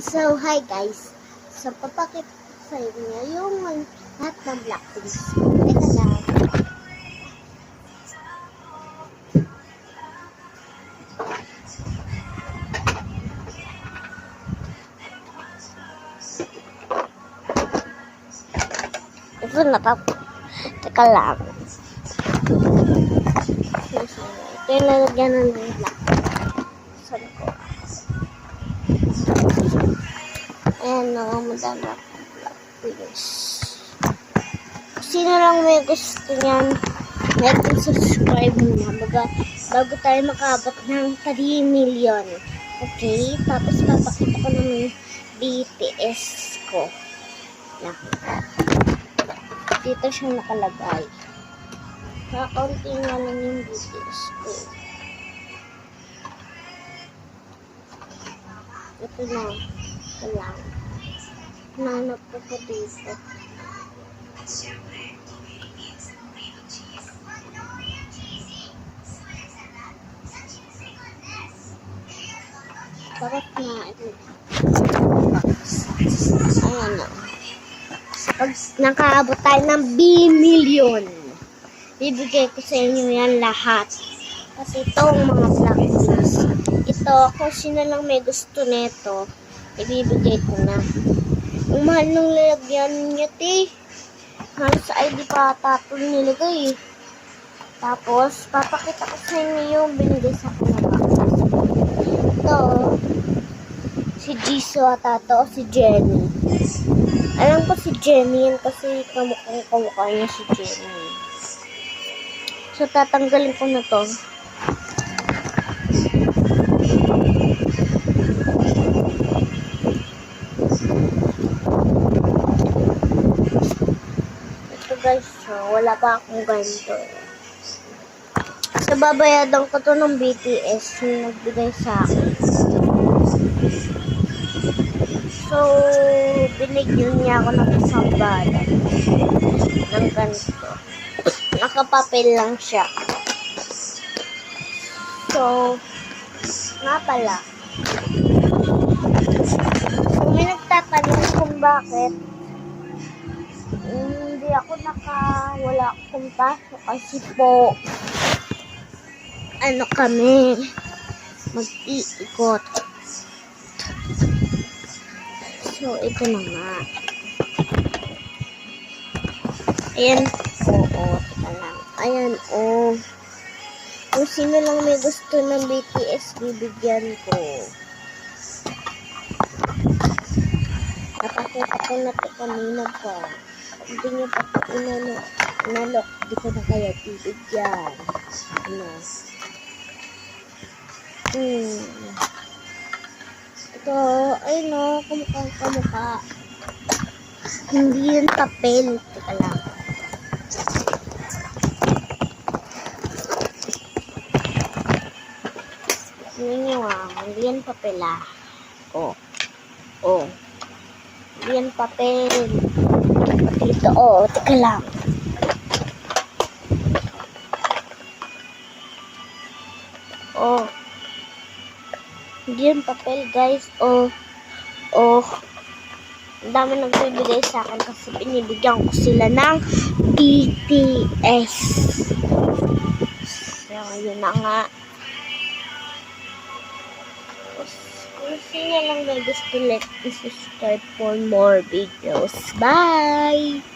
So, hi guys. So, papakita ko sa inyo yung lahat ng Blackpink. Teka lang. Ito na pa. Teka lang. Ito yung lalagyan ng Blackpink. Saan ko? Ayan na, madala Blackpink. Sino lang may gusto niyan, like and subscribe muna bago tayo makaabot ng 3 million. Okay? Tapos papakita ko naman BTS ko. Yan. Dito siya nakalagay. Nakaunti nga lang yung BTS ko. Ito na. Ito lang. Nanap ko po dito. Bakit na ito? Ayan na. Pag nakaabot tayo ng B-million, bibigay ko sa inyo yan lahat. Kasi itong mga Blackpink. Ito, kung sino lang may gusto nito, ibibigay ko na. Ang mahal ng lalagyan niya, mahal sa ID pa ito nilagay. Tapos, papakita ko sa inyo yung binigay sa akin na box. Ito, si Jisoo ata to, o si Jennie. Alam ko si Jennie yan kasi kamukha niya si Jennie. So, tatanggalin ko na to. Ito guys, so, wala pa akong ganito. So, babayadan ko to ng BTS yung nagbigay sa akin. So, binigyan niya ako ng isang balat ng ganito. Nakapapel lang siya. So, nga pala. So, may nagtatanong kung bakit hindi ako wala akong pasok kasi po kami mag-iikot. So, ito na nga. Ayan. Oo, teka lang. Ayan, kung sino lang may gusto ng BTS, bibigyan ko. Napakita ko na ito kanina pa. Hindi nyo pa ito inalok. Hindi ko na kaya bibigyan. Ito, ayun kamukha. Hindi yun papel. Teka lang. Hindi yan papel hindi yan papel. Pati ito, teka lang. Hindi yan papel guys. Ang dami nagbibigay sa akin kasi binibigyan ko sila ng BTS. So, yun na nga. Kung sino lang may gusto, like, subscribe for more videos. Bye!